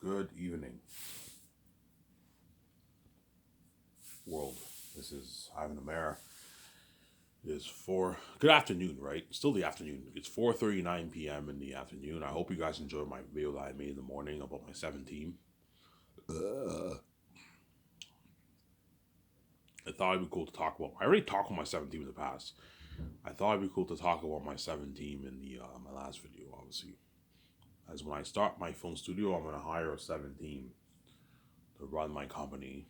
Good evening, world. This is Ivan the Mayor. It is four. Good afternoon, right? Still the afternoon. It's 4:39 p.m. in the afternoon. I hope you guys enjoyed my video that I made in the morning about my 17. I thought it'd be cool to talk about. I already talked about my 17 in the past. I thought it'd be cool to talk about my 17 in the my last video, obviously. As when I start my film studio, I'm gonna hire a 17 to run my company.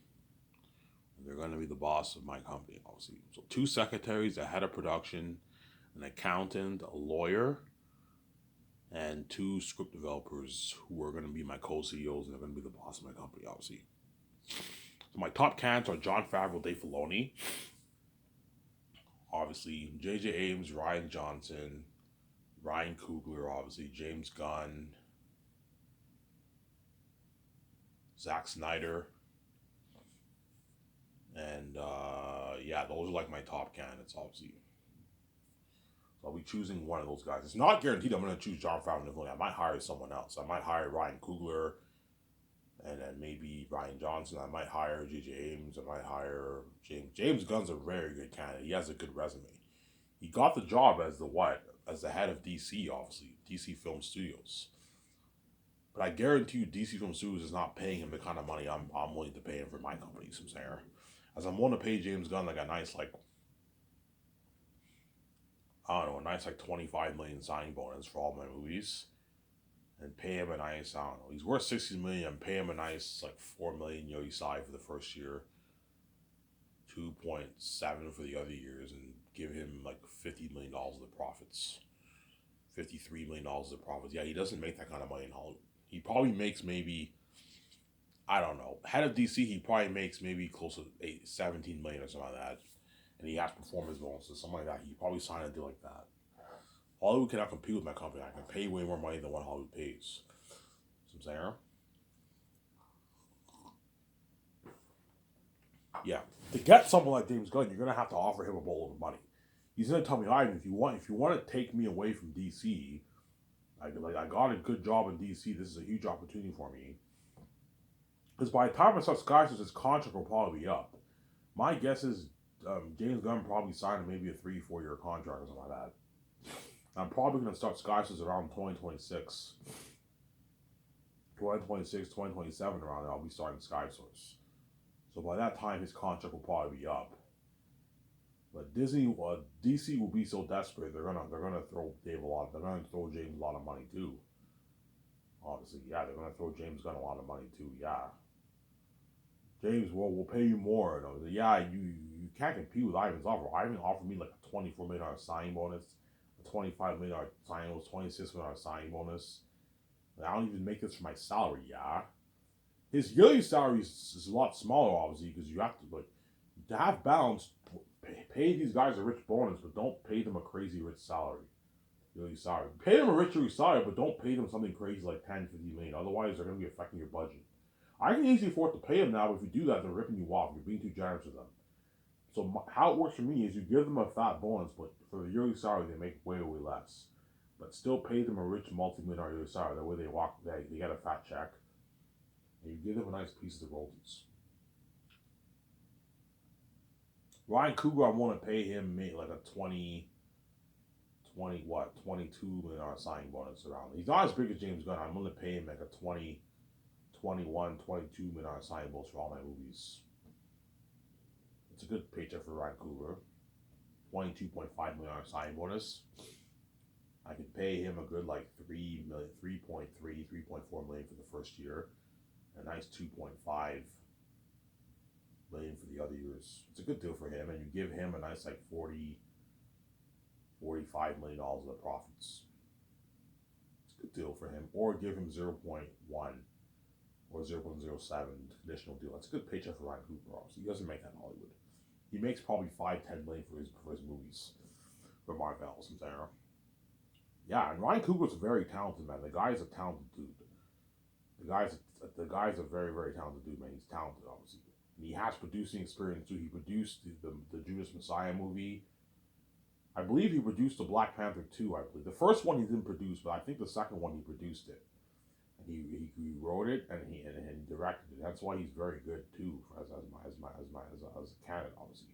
They're going to be the boss of my company, obviously. So, two secretaries, a head of production, an accountant, a lawyer, and two script developers who are going to be my co-CEOs and they're going to be the boss of my company, obviously. So, my top candidates are Jon Favreau, Dave Filoni, obviously, J.J. Abrams, Rian Johnson, Ryan Coogler, obviously, James Gunn, Zack Snyder, and yeah, those are like my top candidates, obviously. So I'll be choosing one of those guys. It's not guaranteed I'm going to choose Jon Favreau. I might hire someone else. I might hire Ryan Coogler and then maybe Ryan Johnson. I might hire J.J. Abrams. I might hire James. James Gunn's a very good candidate. He has a good resume. He got the job as the what? As the head of DC, obviously. DC Film Studios. But I guarantee you DC Film Studios is not paying him the kind of money I'm willing to pay him for my company, so I'm saying. As I'm willing to pay James Gunn like a nice like I don't know, a nice like 25 million signing bonus for all my movies. And pay him a nice, I don't know, he's worth 60 million and pay him a nice like 4 million Side for the first year, 2.7 for the other years, and give him like $50 million of the profits. $53 million of the profits. Yeah, he doesn't make that kind of money in Hollywood. He probably makes maybe, I don't know, head of DC, he probably makes maybe close to 17 million or something like that. And he has performance bonuses, something like that. He probably signed a deal like that. Hollywood cannot compete with my company. I can pay way more money than what Hollywood pays. So I'm saying, yeah, to get someone like James Gunn, you're gonna have to offer him a bowl of money. He's gonna tell me, Ivan, if you want to take me away from DC, I got a good job in DC. This is a huge opportunity for me. Because by the time I start Skyscraper, his contract will probably be up. My guess is James Gunn probably signed maybe a 3-4 year contract or something like that. I'm probably going to start Skyscraper around 2026. 2026, 2027 around there, I'll be starting Sky Source. So by that time, his contract will probably be up. But DC will be so desperate they're gonna throw Dave a lot. They're gonna throw James a lot of money too. Obviously, yeah, they're gonna throw James Gunn a lot of money too. Yeah, James, we'll pay you more. Yeah, you can't compete with Ivan's offer. Ivan offered me like a $24 million signing bonus, a $25 million signing bonus, $26 million signing bonus. I don't even make this for my salary. Yeah, his yearly salary is a lot smaller, obviously, because you have to have balance. Pay these guys a rich bonus, but don't pay them a crazy rich salary. Yearly salary. Pay them a rich salary, but don't pay them something crazy like 10, 50 million. Otherwise, they're going to be affecting your budget. I can easily afford to pay them now, but if you do that, they're ripping you off. You're being too generous with them. So how it works for me is you give them a fat bonus, but for the yearly salary, they make way, way less. But still pay them a rich multi-million yearly salary. That way they get a fat check. And you give them a nice piece of the royalties. Ryan Coogler, I want to pay him like a 22 million signing bonus around. He's not as big as James Gunn. I'm going to pay him like a 21, 22 million signing bonus for all my movies. It's a good paycheck for Ryan Coogler. $22.5 million signing bonus. I could pay him a good like 3.4 million for the first year. A nice 2.5 million for the other years. It's a good deal for him, and you give him a nice like $45 million of the profits. It's a good deal for him. Or give him 0.1 or 0.07 conditional deal. That's a good paycheck for Ryan Coogler. He doesn't make that in Hollywood. He makes probably 5-10 million for his movies for Marvel. Yeah, and Ryan Coogler's a very talented man. The guy is a talented dude. The guy's a very, very talented dude, man. He's talented, obviously. And he has producing experience too. He produced the Judas Messiah movie. I believe he produced the Black Panther 2, I believe. The first one he didn't produce, but I think the second one he produced it. He wrote it and he directed it. That's why he's very good too as a candidate, obviously.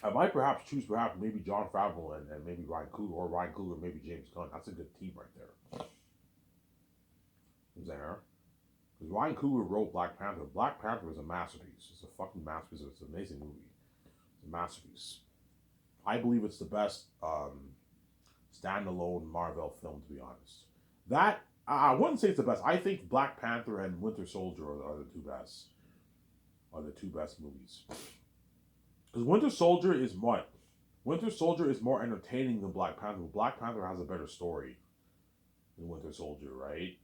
I might perhaps choose perhaps maybe John Favreau and maybe Ryan Coogler, or Ryan Coogler and maybe James Gunn. That's a good team right there. Is there? Because Ryan Coogler wrote Black Panther. Black Panther is a masterpiece. It's a fucking masterpiece. It's an amazing movie. It's a masterpiece. I believe it's the best standalone Marvel film, to be honest. That I wouldn't say it's the best. I think Black Panther and Winter Soldier are the two best. Are the two best movies. Because Winter Soldier is what? Winter Soldier is more entertaining than Black Panther. Black Panther has a better story than Winter Soldier, right?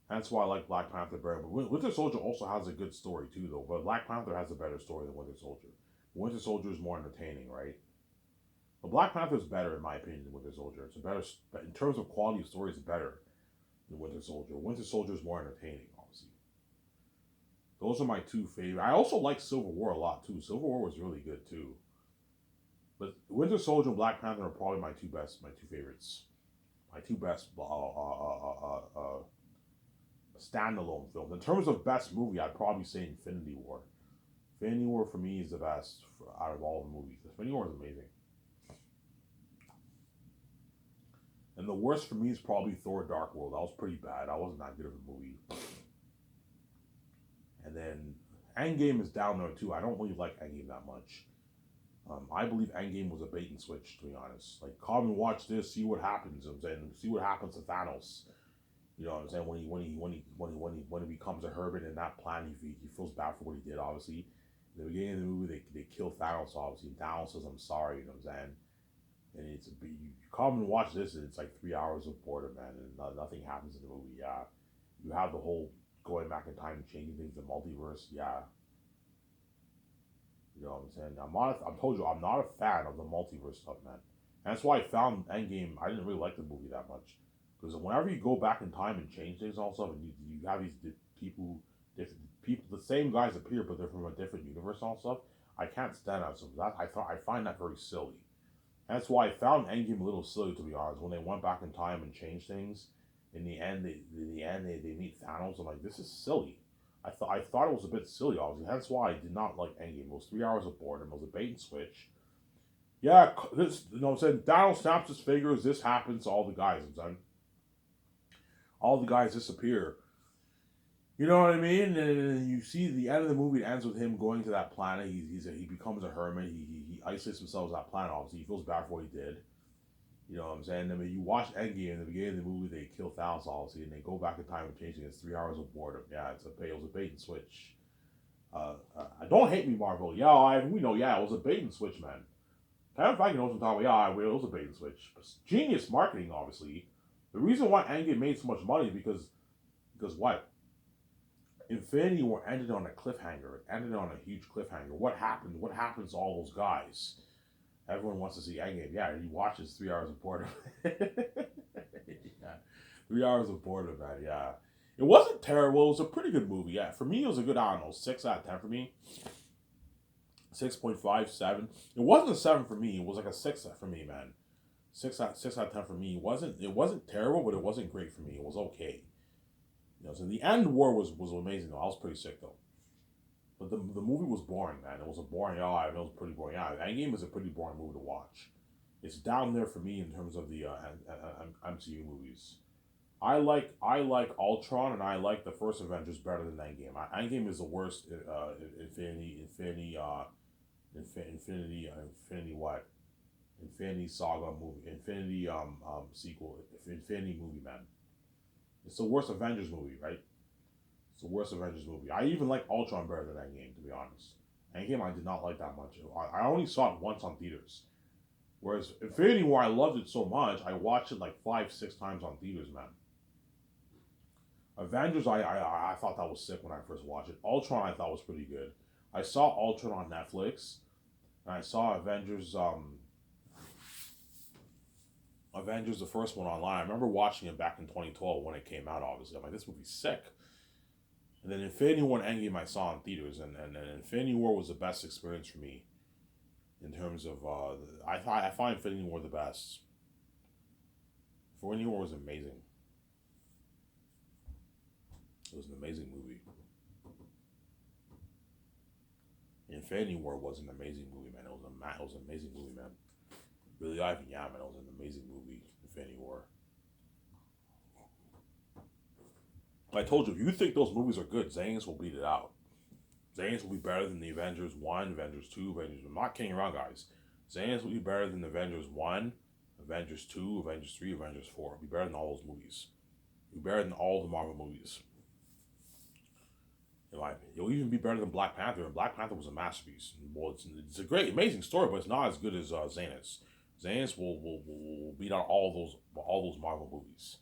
That's why I like Black Panther better. But Winter Soldier also has a good story too, though. But Black Panther has a better story than Winter Soldier. Winter Soldier is more entertaining, right? But Black Panther is better in my opinion than Winter Soldier. It's a better in terms of quality of story. It's better than Winter Soldier. Winter Soldier is more entertaining, obviously. Those are my two favorite. I also like Civil War a lot too. Civil War was really good too. But Winter Soldier and Black Panther are probably my two favorites. My two best standalone films. In terms of best movie, I'd probably say Infinity War. Infinity War for me is the best out of all the movies. Infinity War is amazing. And the worst for me is probably Thor Dark World. That was pretty bad. That wasn't that good of a movie. And then Endgame is down there too. I don't really like Endgame that much. I believe Endgame was a bait and switch, to be honest. Like, come and watch this, see what happens. I'm saying, see what happens to Thanos. You know what I'm saying? When he becomes a hermit in that plan, he feels bad for what he did. Obviously, in the beginning of the movie, they kill Thanos. Obviously, and Thanos says, "I'm sorry." You know what I'm saying? And you come and watch this, and it's like 3 hours of boredom, man, and nothing happens in the movie. Yeah, you have the whole going back in time and changing things, the multiverse. Yeah, you know what I'm saying? I'm told you I'm not a fan of the multiverse stuff, man. And that's why I found Endgame. I didn't really like the movie that much because whenever you go back in time and change things, and all stuff, and you have these people, different people, the same guys appear, but they're from a different universe, and all stuff. I can't stand that. So that I find that very silly. That's why I found Endgame a little silly, to be honest. When they went back in time and changed things, they meet Thanos. I'm like, this is silly. I thought it was a bit silly, obviously. That's why I did not like Endgame. It was 3 hours of boredom. It was a bait and switch. Yeah, this you know what I'm saying. Thanos snaps his fingers. This happens to all the guys. I'm saying all the guys disappear. You know what I mean? And you see the end of the movie, it ends with him going to that planet. He becomes a hermit. He isolates himself on that planet. Obviously, he feels bad for what he did. You know what I'm saying? I mean, you watch Endgame in the beginning of the movie, they kill Thanos, obviously, and they go back in time and change it. It's 3 hours of boredom. Yeah, it was a bait and switch. Don't hate me, Marvel. Yeah, we know. Yeah, it was a bait and switch, man. Kevin Feige knows what I'm talking about. Yeah, it was a bait and switch. Genius marketing, obviously. The reason why Endgame made so much money is because what? Infinity War ended on a cliffhanger. It ended on a huge cliffhanger. What happened? What happens to all those guys? Everyone wants to see Endgame. Yeah, he watches 3 hours of boredom. Yeah, 3 hours of boredom, man. Yeah, it wasn't terrible. It was a pretty good movie. Yeah, for me, it was a good. I don't know, 6 out of 10 for me. 6.5, 7. It wasn't a 7 for me. It was like a 6 for me, man. 6 out of 10 for me. It wasn't terrible, but it wasn't great for me. It was okay. You know, so the end war was amazing though. I was pretty sick though. But the movie was boring, man. It was a boring. Oh, it was pretty boring. Yeah, Endgame is a pretty boring movie to watch. It's down there for me in terms of the MCU movies. I like Ultron and I like the first Avengers better than Endgame. Endgame is the worst. Infinity what? Infinity Saga movie. Infinity sequel. Infinity movie, man. It's the worst Avengers movie, right? It's the worst Avengers movie. I even like Ultron better than Endgame, to be honest. Endgame I did not like that much. I only saw it once on theaters. Whereas Infinity War, I loved it so much, I watched it like 5, 6 times on theaters, man. Avengers, I thought that was sick when I first watched it. Ultron, I thought was pretty good. I saw Ultron on Netflix, and I saw Avengers, the first one online. I remember watching it back in 2012 when it came out, obviously. I'm like, this movie's sick. And then Infinity War and Endgame I saw in theaters, and Infinity War was the best experience for me in terms of I find Infinity War the best. Infinity War was amazing. It was an amazing movie. Infinity War was an amazing movie, man. It was an amazing movie, man. Really, Ivan, yeah, man, it was an amazing movie, Infinity War. I told you, if you think those movies are good, Zanes will beat it out. Zanes will be better than the Avengers 1, Avengers 2, Avengers. I'm not kidding around, guys. Zanes will be better than Avengers 1, Avengers 2, Avengers 3, Avengers 4. It'll be better than all those movies. It'll be better than all the Marvel movies. In my opinion. It'll even be better than Black Panther, and Black Panther was a masterpiece. Well, it's a great, amazing story, but it's not as good as Zanus. Zanus will beat out all those Marvel movies.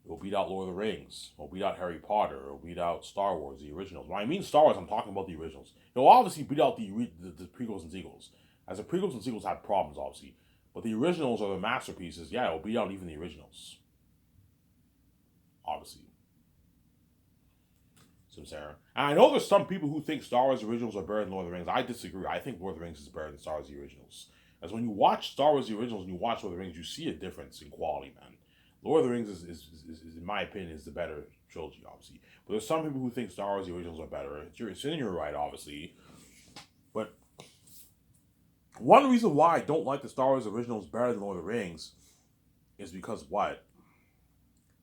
It'll beat out Lord of the Rings. It'll beat out Harry Potter. It'll beat out Star Wars, the originals. When I mean Star Wars, I'm talking about the originals. It'll obviously beat out the prequels and sequels. As the prequels and sequels had problems, obviously. But the originals are the masterpieces. Yeah, it'll beat out even the originals. Obviously. So, Sarah. And I know there's some people who think Star Wars originals are better than Lord of the Rings. I disagree. I think Lord of the Rings is better than Star Wars the originals. As when you watch Star Wars the originals and you watch Lord of the Rings, you see a difference in quality, man. Lord of the Rings is in my opinion, is the better trilogy, obviously. But there's some people who think Star Wars the originals are better. It's in your right, obviously. But one reason why I don't like the Star Wars originals better than Lord of the Rings is because what?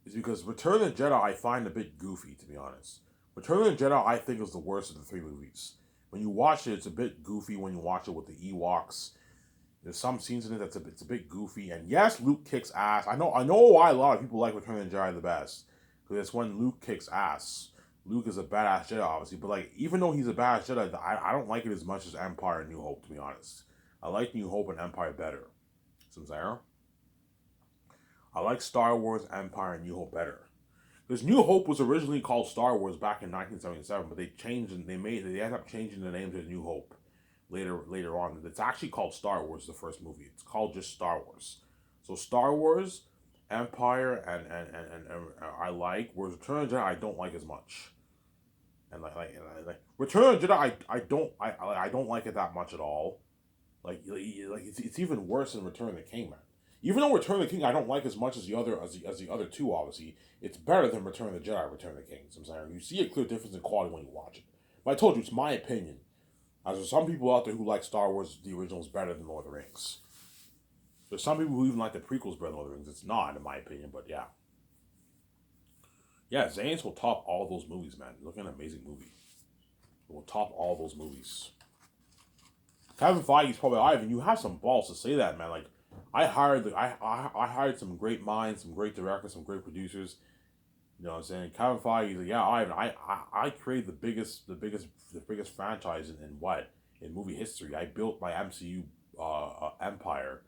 Is because Return of the Jedi I find a bit goofy, to be honest. Return of the Jedi I think is the worst of the three movies. When you watch it, it's a bit goofy when you watch it with the Ewoks. There's some scenes in it it's a bit goofy, and yes, Luke kicks ass. I know why a lot of people like Return of the Jedi the best, because it's when Luke kicks ass. Luke is a badass Jedi, obviously, but like even though he's a badass Jedi, I don't like it as much as Empire and New Hope, to be honest. I like New Hope and Empire better. Sincere. I like Star Wars, Empire, and New Hope better. Because New Hope was originally called Star Wars back in 1977, but they changed and they ended up changing the name to New Hope later on. It's actually called Star Wars, the first movie. It's called just Star Wars. So Star Wars, Empire, and I like, whereas Return of the Jedi I don't like as much. And like Return of the Jedi I don't like it that much at all. Like it's even worse than Return of the King, man. Even though Return of the King I don't like as much as the other two, obviously, it's better than Return of the Jedi, Return of the King. So I'm saying you see a clear difference in quality when you watch it. But I told you it's my opinion. As there's some people out there who like Star Wars, the originals, better than Lord of the Rings. There's some people who even like the prequels better than Lord of the Rings. It's not, in my opinion, but yeah. Yeah, Zanes will top all those movies, man. Look at an amazing movie. It will top all those movies. Kevin Feige's probably Ivan. You have some balls to say that, man. Like, I hired some great minds, some great directors, some great producers. You know what I'm saying? Kevin Feige, like, yeah, I created the biggest franchise in movie history. I built my MCU empire,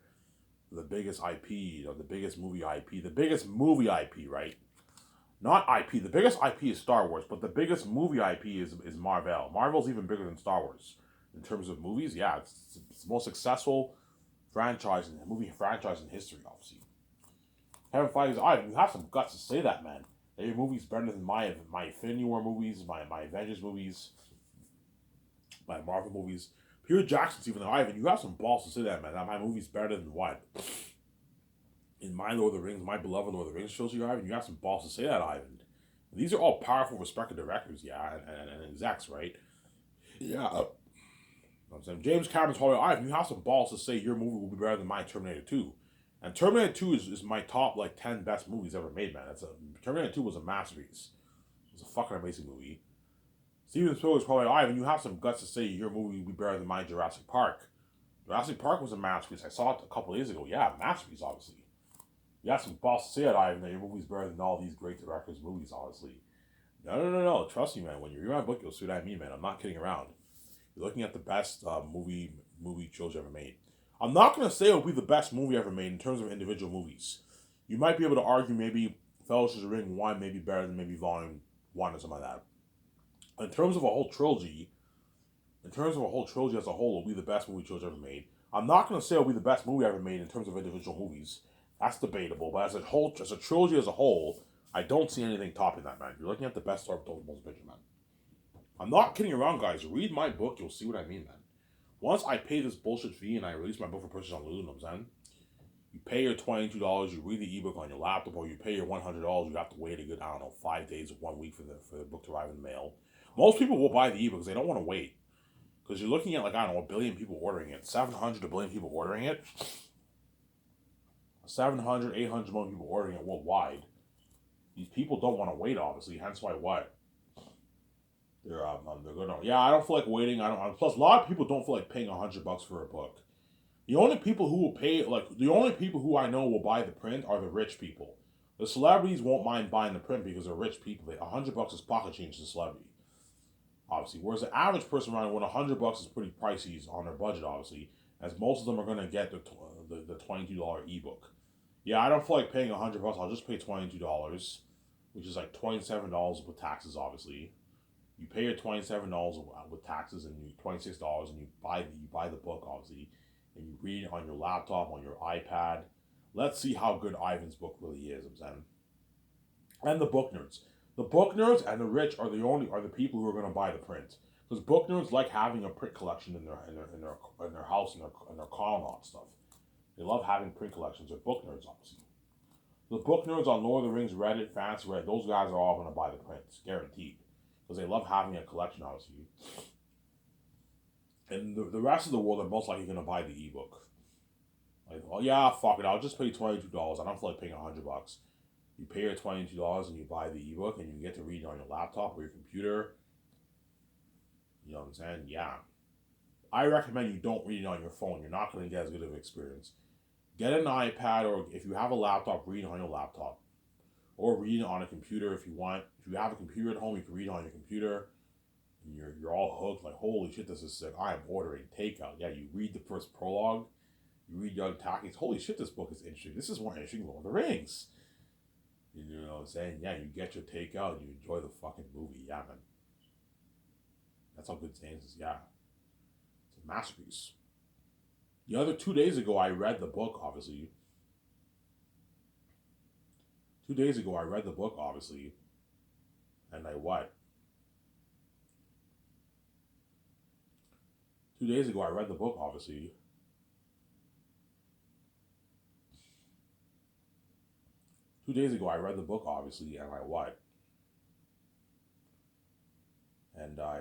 the biggest IP, the biggest movie IP, the biggest movie IP, right? Not IP. The biggest IP is Star Wars, but the biggest movie IP is Marvel. Marvel's even bigger than Star Wars in terms of movies. Yeah, it's the most successful movie franchise in history, obviously. Kevin Feige, you have some guts to say that, man. That your movie's better than my Infinity War movies, my Avengers movies, my Marvel movies. Peter Jackson's even Ivan. You have some balls to say that, man. That my movie's better than what? In my Lord of the Rings, my beloved Lord of the Rings trilogy, Ivan. You have some balls to say that, Ivan. These are all powerful, respected directors, yeah, and execs, right? Yeah. I'm saying James Cameron's probably Ivan. You have some balls to say your movie will be better than my Terminator 2. And Terminator 2 is my top, 10 best movies ever made, man. Terminator 2 was a masterpiece. It was a fucking amazing movie. Steven Spielberg's probably, Ivan, you have some guts to say your movie will be better than my Jurassic Park. Jurassic Park was a masterpiece. I saw it a couple days ago. Yeah, masterpiece, obviously. You have some balls to say it, Ivan, that your movie's better than all these great directors' movies, obviously. No. Trust me, man. When you read my book, you'll see what I mean, man. I'm not kidding around. You're looking at the best movie trilogy ever made. I'm not going to say it'll be the best movie ever made in terms of individual movies. You might be able to argue maybe Fellowship of the Ring 1 may be better than maybe Volume 1 or something like that. In terms of a whole trilogy as a whole, it'll be the best movie trilogy ever made. I'm not going to say it'll be the best movie ever made in terms of individual movies. That's debatable. But as a trilogy as a whole, I don't see anything topping that, man. You're looking at the best story of the most picture, man. I'm not kidding around, guys. Read my book, you'll see what I mean, man. Once I pay this bullshit fee and I release my book for purchase on Lulu, you know what I'm saying? You pay your $22, you read the ebook on your laptop, or you pay your $100, you have to wait a good, I don't know, 5 days or 1 week for the book to arrive in the mail. Most people will buy the ebook because they don't want to wait. Because you're looking at, like, I don't know, 1 billion people ordering it, 700 to 1 billion people ordering it, 700, 800 million people ordering it worldwide. These people don't want to wait, obviously, hence why what? They're gonna, yeah, I don't feel like waiting. I don't. Plus, a lot of people don't feel like paying $100 for a book. The only people who will pay, like, the only people who I know will buy the print are the rich people. The celebrities won't mind buying the print because they're rich people. $100 is pocket change to the celebrity, obviously. Whereas the average person around, when $100 is pretty pricey on their budget, obviously, as most of them are gonna get the $22 ebook. Yeah, I don't feel like paying $100. I'll just pay $22, which is like $27 with taxes, obviously. You pay your $27 with taxes and you $26, and you buy the book, obviously, and you read it on your laptop, on your iPad. Let's see how good Ivan's book really is, I'm saying. And the book nerds. The book nerds and the rich are the people who are going to buy the print. Because book nerds like having a print collection in their house, in their car and all that stuff. They love having print collections. They're book nerds, obviously. The book nerds on Lord of the Rings, Reddit, Fancy Reddit, those guys are all going to buy the prints, guaranteed. Because they love having a collection, obviously. And the rest of the world are most likely going to buy the ebook. Like, oh yeah, fuck it, I'll just pay $22. I don't feel like paying $100. You pay your $22 and you buy the ebook and you get to read it on your laptop or your computer. You know what I'm saying? Yeah. I recommend you don't read it on your phone. You're not going to get as good of an experience. Get an iPad, or if you have a laptop, read it on your laptop. Or read it on a computer if you want. If you have a computer at home, you can read it on your computer. And you're all hooked, like, holy shit, this is sick. I am ordering takeout. Yeah, you read the first prologue. You read Young Takis. Holy shit, this book is interesting. This is more interesting than Lord of the Rings. You know what I'm saying? Yeah, you get your takeout and you enjoy the fucking movie. Yeah, man. That's how good Zane's is. Yeah. It's a masterpiece. The other 2 days ago, I read the book, obviously. 2 days ago, I read the book, obviously. And I what? 2 days ago, I read the book, obviously. 2 days ago, I read the book, obviously, and I what? And I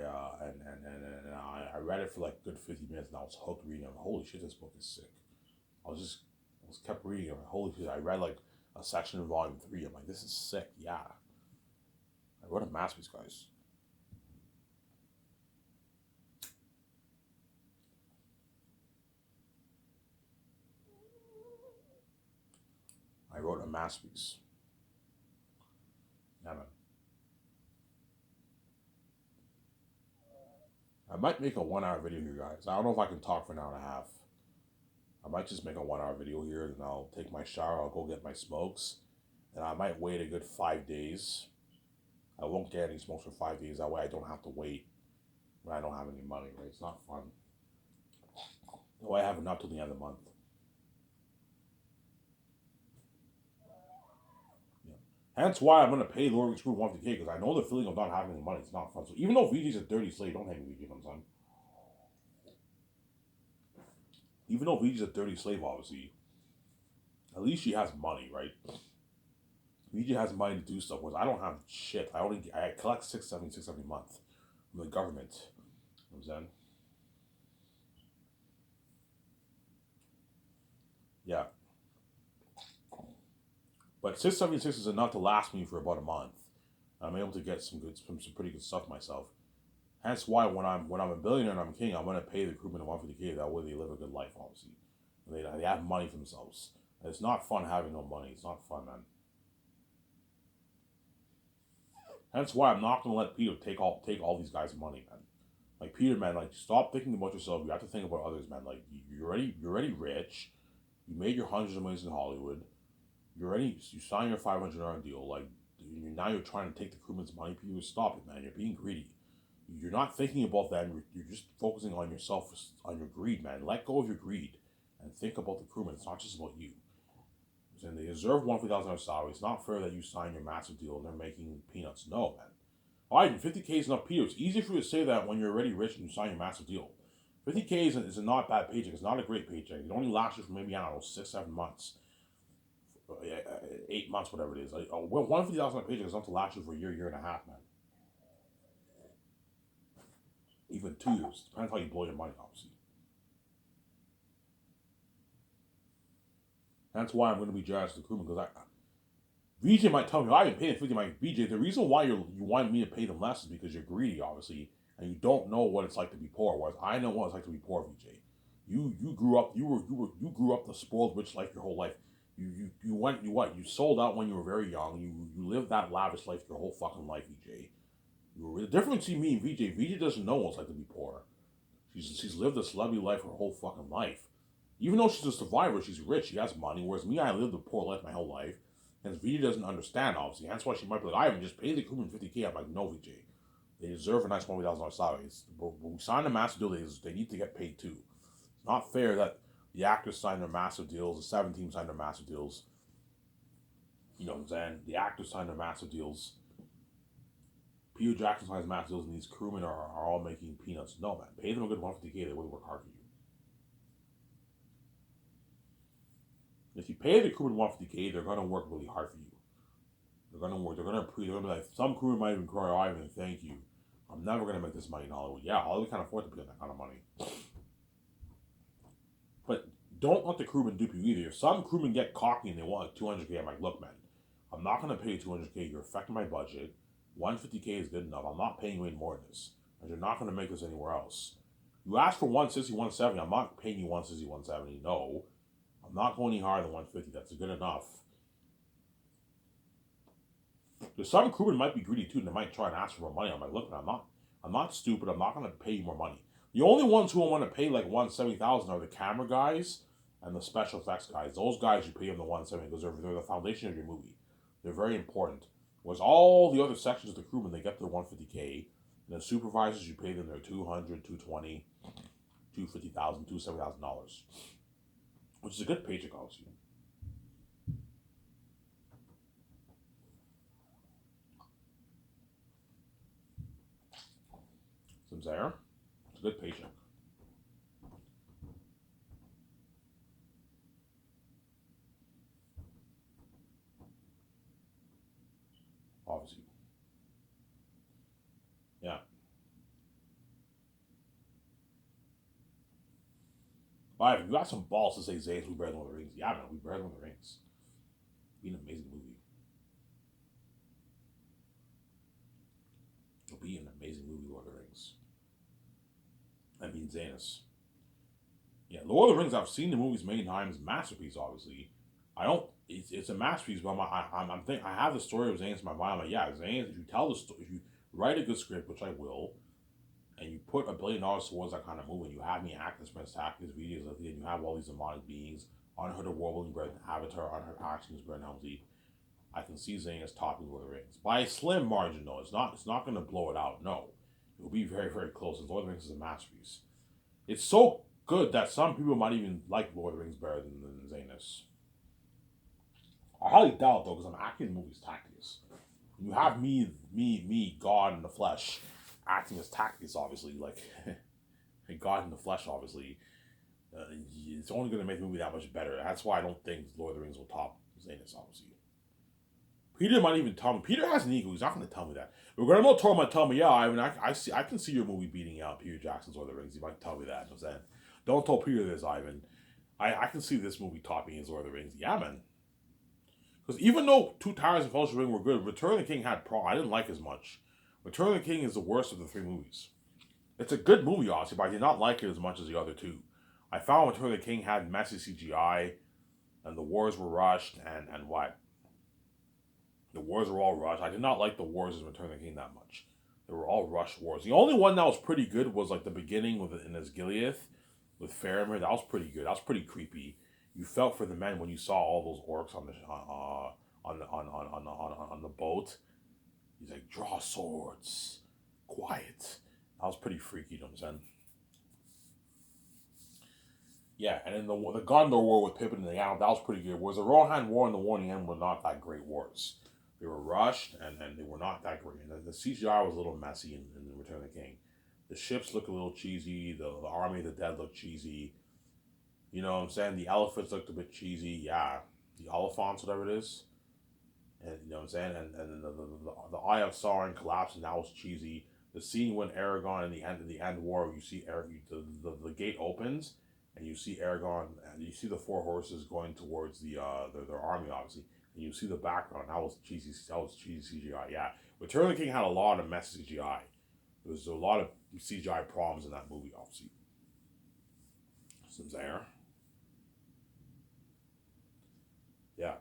read it for like a good 50 minutes, and I was hooked reading it. Holy shit, this book is sick. I was kept reading it. Holy shit, I read like a section in volume 3. I'm like, this is sick. Yeah, I wrote a masterpiece, guys. I wrote a masterpiece. Yeah, man. I might make a 1 hour video here, guys. I don't know if I can talk for an hour and a half. I might just make a 1 hour video here, and I'll take my shower, I'll go get my smokes, and I might wait a good 5 days. I won't get any smokes for 5 days. That way I don't have to wait when I don't have any money, right? It's not fun. That way I have enough till the end of the month. Yeah. Hence why I'm going to pay Lord Screw 150K, because I know the feeling of not having any money. It's not fun. So even though VG's a dirty slave, don't hate me, VG, I'm son. Even though VG's a dirty slave, obviously, at least she has money, right? VG has money to do stuff, whereas I don't have shit. I collect $670 every month from the government. You know what I'm saying? Yeah. But 676 is enough to last me for about a month. I'm able to get some pretty good stuff myself. Hence why when I'm a billionaire and I'm king, I'm gonna pay the crewmen 150K. That way they live a good life, obviously. They have money for themselves. And it's not fun having no money. It's not fun, man. Hence why I'm not gonna let Peter take all these guys' money, man. Like, Peter, man, like, stop thinking about yourself. You have to think about others, man. Like, you're already rich. You made your hundreds of millions in Hollywood. You signed your $500 deal. Like, now you're trying to take the crewman's money. Peter, stop it, man. You're being greedy. You're not thinking about that. You're just focusing on yourself, on your greed, man. Let go of your greed and think about the crewman. It's not just about you. And they deserve $150,000 salary. It's not fair that you sign your massive deal and they're making peanuts. No, man. All right, 50K is enough, Peter. It's easy for you to say that when you're already rich and you sign your massive deal. 50K is a not bad paycheck. It's not a great paycheck. It only lasts you for maybe, I don't know, 6, 7 months, 8 months, whatever it is. Like, $150,000 paycheck is enough to last you for a year, year and a half, man. Even 2 years. Depends how you blow your money, obviously. That's why I'm going to be jealous of the crewman, because VJ might tell me, I haven't paid 50. My VJ, the reason why you want me to pay them less is because you're greedy, obviously, and you don't know what it's like to be poor. Whereas I know what it's like to be poor, VJ. You grew up you grew up the spoiled rich life your whole life. You sold out when you were very young. You lived that lavish life your whole fucking life, VJ. The difference between me and VJ, VJ doesn't know what it's like to be poor. She's lived a celebrity life her whole fucking life. Even though she's a survivor, she's rich, she has money. Whereas me, I lived a poor life my whole life. And VJ doesn't understand, obviously. That's why she might be like, I haven't just paid the crewman 50K. I'm like, no, VJ. They deserve a nice $20,000 salary. When we sign a massive deal, they need to get paid too. It's not fair that the actors sign their massive deals, the 7 teams sign their massive deals. You know what I'm saying? The actors sign their massive deals. Peter Jackson signs massive deals, and these crewmen are all making peanuts. No, man. Pay them a good 150K. They would work hard for you. If you pay the crewman 150K, they're gonna work really hard for you. They're gonna work. They're gonna be like, some crewmen might even cry, "Oh, Ivan, thank you. I'm never gonna make this money in Hollywood." Yeah, Hollywood can't afford to pay that kind of money. But don't let the crewmen dupe you either. If some crewmen get cocky and they want like 200K, I'm like, look, man, I'm not gonna pay you 200K. You're affecting my budget. 150K is good enough. I'm not paying you any more than this, and you're not gonna make this anywhere else. You asked for 160, 170. I'm not paying you 160, 170. No. I'm not going any higher than 150. That's good enough. There's some crewmen might be greedy too, and they might try and ask for more money. I'm like, look, man, I'm not stupid. I'm not going to pay you more money. The only ones who want to pay like 170,000 are the camera guys and the special effects guys. Those guys, you pay them the 170 because they're the foundation of your movie. They're very important. Whereas all the other sections of the crewmen, they get their 150K. And the supervisors, you pay them their 200, 220, 250,000, $270,000. Which is a good paycheck, obviously. Some there. It's a good paycheck. Obviously. Yeah. Alright, you got some balls to say Zane's We Better Than the Rings. Yeah, man, We Better Than the Rings. Be an amazing movie. It'll be an amazing movie, Lord of the Rings. I mean, Zanus. Yeah, Lord of the Rings, I've seen the movies many times. Masterpiece, obviously. I don't. It's a masterpiece, but I'm thinking I have the story of Zanus in my mind. I'm like, yeah, Zanus. If you tell the story, if you write a good script, which I will, and you put $1 billion towards that kind of movie, and you have me act as Prince Takis videos, and you have all these demonic beings, Unheard of Warbling Bread, Avatar, Unheard Actions, Bread Helm's Deep, I can see Zanus topping Lord of the Rings by a slim margin. Though it's not going to blow it out. No, it will be very, very close. Lord of the Rings is a masterpiece. It's so good that some people might even like Lord of the Rings better than Zanus. I highly doubt though, because I'm acting in movies Takis. You have me, God in the flesh, acting as Takis, obviously, like God in the flesh, obviously. It's only going to make the movie that much better. That's why I don't think Lord of the Rings will top Zanus, obviously. Peter might even tell me. Peter has an ego. He's not going to tell me that. But Guillermo del Toro might tell me, yeah, I mean, I can see your movie beating out Peter Jackson's Lord of the Rings. He might tell me that. I'm saying, don't tell Peter this, Ivan. I can see this movie topping his Lord of the Rings. Yeah, man. Because even though Two Towers and Fellowship of the Ring were good, Return of the King had I didn't like as much. Return of the King is the worst of the 3 movies. It's a good movie, obviously, but I did not like it as much as the other 2. I found Return of the King had messy CGI, and the wars were rushed, and what? The wars were all rushed. I did not like the wars in Return of the King that much. They were all rushed wars. The only one that was pretty good was like the beginning with in Osgiliath with Faramir. That was pretty good. That was pretty creepy. You felt for the men when you saw all those orcs on the boat. He's like, draw swords, quiet. That was pretty freaky. You know what I'm saying? Yeah, and then the Gondor War with Pippin and the Hound, that was pretty good. Whereas the Rohan War and the War in the End were not that great wars. They were rushed and they were not that great. And the CGI was a little messy in Return of the King. The ships look a little cheesy. The Army of the Dead look cheesy. You know what I'm saying? The elephants looked a bit cheesy. Yeah, the Oliphants, whatever it is. And you know what I'm saying? And the Eye of Sauron collapsing, that was cheesy. The scene when Aragorn in the end war, you see the gate opens, and you see Aragorn, and you see the four horses going towards their army, obviously, and you see the background. That was cheesy. That was cheesy CGI. Yeah, Return of the King had a lot of messy CGI. There was a lot of CGI problems in that movie, obviously. Some there. Yeah.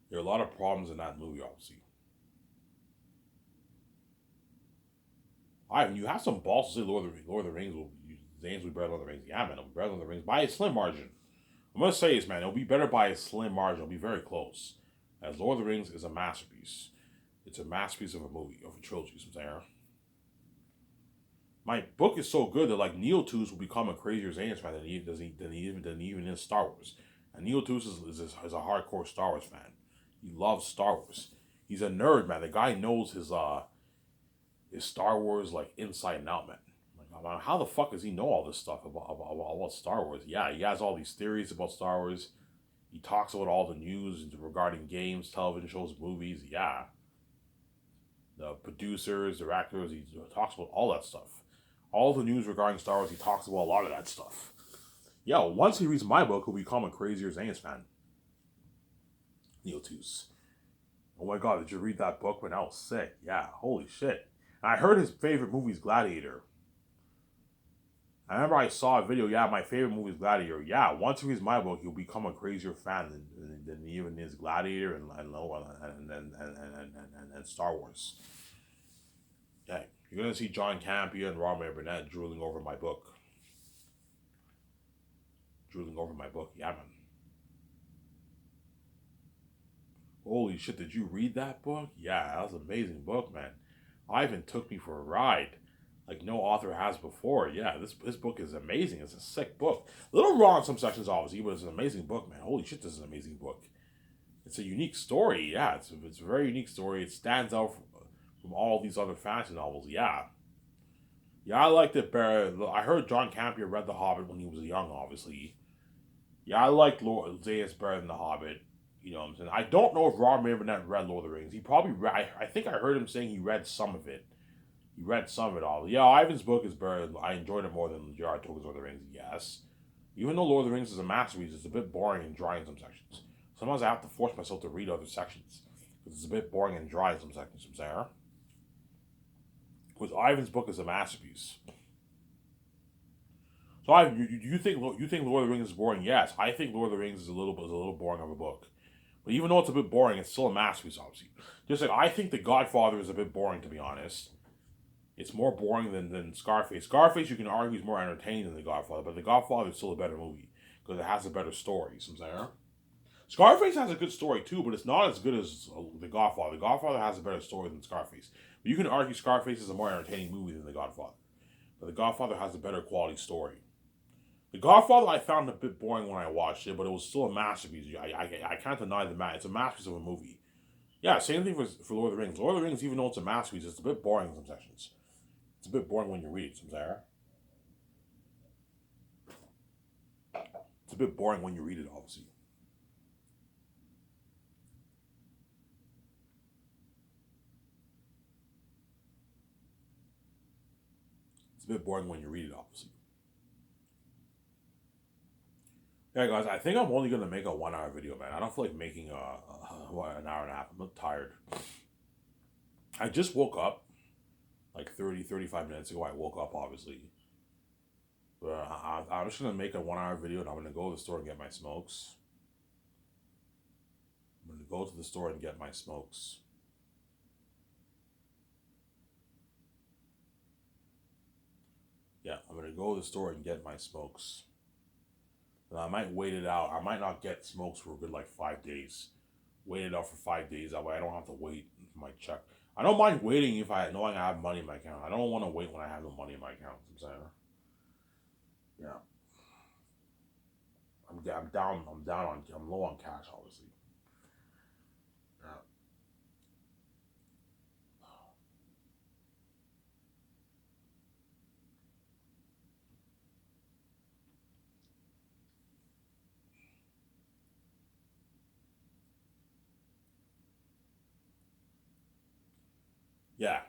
There are a lot of problems in that movie, obviously. Ivan, you have some balls to say Lord of the Rings will Zane's will be better than Lord of the Rings. Yeah, man, it'll be better than Lord of the Rings by a slim margin. I'm gonna say this, man. It'll be better by a slim margin. It'll be very close. As Lord of the Rings is a masterpiece. It's a masterpiece of a movie, of a trilogy, some there. My book is so good that like Neil Tooze will become a crazier Zane's fan than he even is Star Wars. And Neil Tooze is a hardcore Star Wars fan. He loves Star Wars. He's a nerd, man. The guy knows his Star Wars like inside and out, man. Like, how the fuck does he know all this stuff about Star Wars? Yeah, he has all these theories about Star Wars. He talks about all the news regarding games, television shows, movies. Yeah, the producers, directors. He talks about all that stuff. All the news regarding Star Wars. He talks about a lot of that stuff. Yeah, once he reads my book, he'll become a crazier Zane's fan. Neil Tooze. Oh my god, did you read that book when I was sick? Yeah, holy shit. And I heard his favorite movie is Gladiator. I remember I saw a video. Yeah, my favorite movie is Gladiator. Yeah, once he reads my book, he'll become a crazier fan than even his Gladiator and Star Wars. Yeah, you're gonna see John Campea and Robert Burnett drooling over my book. Drooling over my book. Yeah, man. Holy shit! Did you read that book? Yeah, that was an amazing book, man. Ivan took me for a ride like no author has before. Yeah, this book is amazing. It's a sick book. A little raw in some sections, obviously, but it's an amazing book, man. Holy shit, this is an amazing book. It's a unique story. Yeah, it's a very unique story. It stands out from all these other fantasy novels. Yeah. Yeah, I liked it better. I heard John Campea read The Hobbit when he was young, obviously. Yeah, I liked Lord Zayas better than The Hobbit. You know what I'm saying? I don't know if Robert Burnett read Lord of the Rings. He probably read, I think I heard him saying he read some of it. He read some of it all. Yeah, Ivan's book is better. I enjoyed it more than J.R.R. Tolkien's Lord of the Rings, yes. Even though Lord of the Rings is a masterpiece, it's a bit boring and dry in some sections. Sometimes I have to force myself to read other sections because it's a bit boring and dry in some sections from Sarah. Because Ivan's book is a masterpiece. So, Ivan, you think Lord of the Rings is boring? Yes, I think Lord of the Rings is a little boring of a book. But even though it's a bit boring, it's still a masterpiece, obviously. Just like I think The Godfather is a bit boring, to be honest. It's more boring than Scarface. Scarface, you can argue, is more entertaining than The Godfather, but The Godfather is still a better movie because it has a better story. Scarface has a good story too, but it's not as good as The Godfather. The Godfather has a better story than Scarface. But you can argue Scarface is a more entertaining movie than The Godfather. But The Godfather has a better quality story. The Godfather I found a bit boring when I watched it, but it was still a masterpiece. I can't deny it's a masterpiece of a movie. Yeah, same thing for Lord of the Rings. Lord of the Rings, even though it's a masterpiece, it's a bit boring in some sections. It's a bit boring when you read it, Samsara. It's a bit boring when you read it, obviously. It's a bit boring when you read it, obviously. Yeah, guys, I think I'm only going to make a 1 hour video, man. I don't feel like making an hour and a half. I'm tired. I just woke up like 35 minutes ago. I woke up, obviously. But I'm just going to make a 1 hour video and I'm going to go to the store and get my smokes. I'm going to go to the store and get my smokes. Yeah, I'm going to go to the store and get my smokes. And I might wait it out. I might not get smokes for a good like 5 days. Wait it out for 5 days. That way I don't have to wait for my check. I don't mind waiting if I know I have money in my account. I don't want to wait when I have no money in my account. I'm saying, yeah. I'm down. I'm low on cash, obviously. Yeah. Yeah.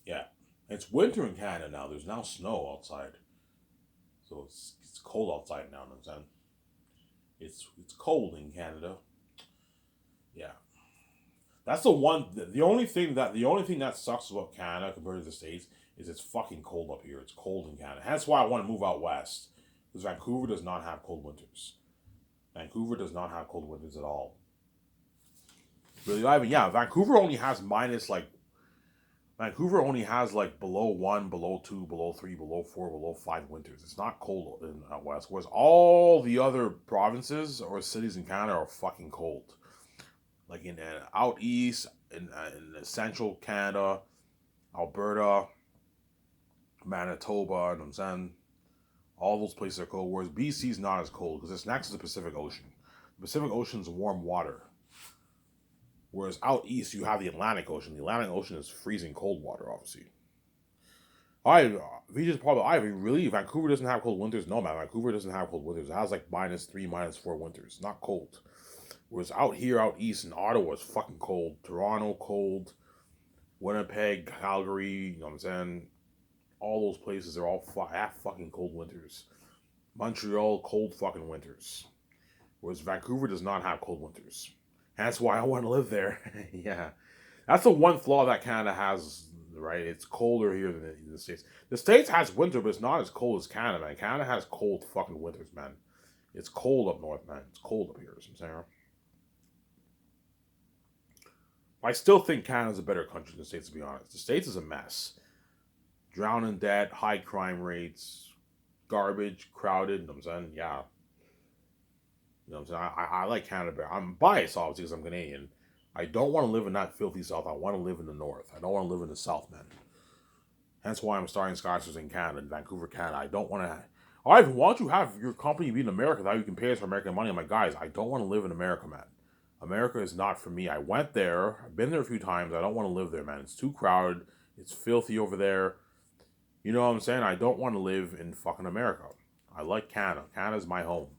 Yeah. It's winter in Canada now. There's now snow outside. So it's cold outside now, you know what I'm saying? It's cold in Canada. Yeah. That's the only thing that sucks about Canada compared to the States is it's fucking cold up here. It's cold in Canada. That's why I want to move out west. Because Vancouver does not have cold winters. Vancouver does not have cold winters at all. Really, not even, yeah, Vancouver only has like below one, below two, below three, below four, below five winters. It's not cold in out west. Whereas all the other provinces or cities in Canada are fucking cold. Like in out east, in central Canada, Alberta, Manitoba, you know what I'm saying? All those places are cold. Whereas BC is not as cold because it's next to the Pacific Ocean. The Pacific Ocean's warm water. Whereas out east, you have the Atlantic Ocean. The Atlantic Ocean is freezing cold water, obviously. VJ's probably, really, Vancouver doesn't have cold winters? No, man, Vancouver doesn't have cold winters. It has like -3, -4 winters. It's not cold. Whereas out here, out east in Ottawa, it's fucking cold. Toronto, cold. Winnipeg, Calgary, you know what I'm saying? All those places are all have fucking cold winters. Montreal, cold fucking winters. Whereas Vancouver does not have cold winters. That's why I want to live there. Yeah. That's the one flaw that Canada has, right? It's colder here than in the States. The States has winter, but it's not as cold as Canada, man. Canada has cold fucking winters, man. It's cold up north, man. It's cold up here, you know what I'm saying? I still think Canada's a better country than the States, to be honest. The States is a mess. Drowning debt, high crime rates, garbage, crowded, you know what I'm saying? Yeah. You know what I'm saying? I like Canada better. I'm biased, obviously, because I'm Canadian. I don't want to live in that filthy South. I want to live in the North. I don't want to live in the South, man. Hence why I'm starting Skyscrapers in Canada, in Vancouver, Canada. I don't want to. Ivan, why don't you have your company be in America? That you can pay us for American money. I'm like, guys, I don't want to live in America, man. America is not for me. I went there. I've been there a few times. I don't want to live there, man. It's too crowded. It's filthy over there. You know what I'm saying? I don't want to live in fucking America. I like Canada. Canada's my home.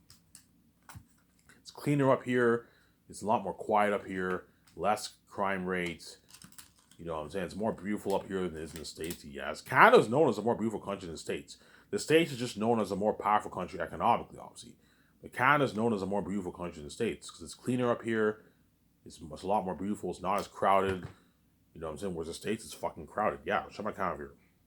It's cleaner up here. It's a lot more quiet up here. Less crime rates. You know what I'm saying? It's more beautiful up here than it is in the States, yes. Canada is known as a more beautiful country than the States. The States is just known as a more powerful country economically, obviously. But Canada is known as a more beautiful country than the States because it's cleaner up here. It's a lot more beautiful. It's not as crowded. You know what I'm saying? Whereas the States is fucking crowded. Yeah, shut my camera here.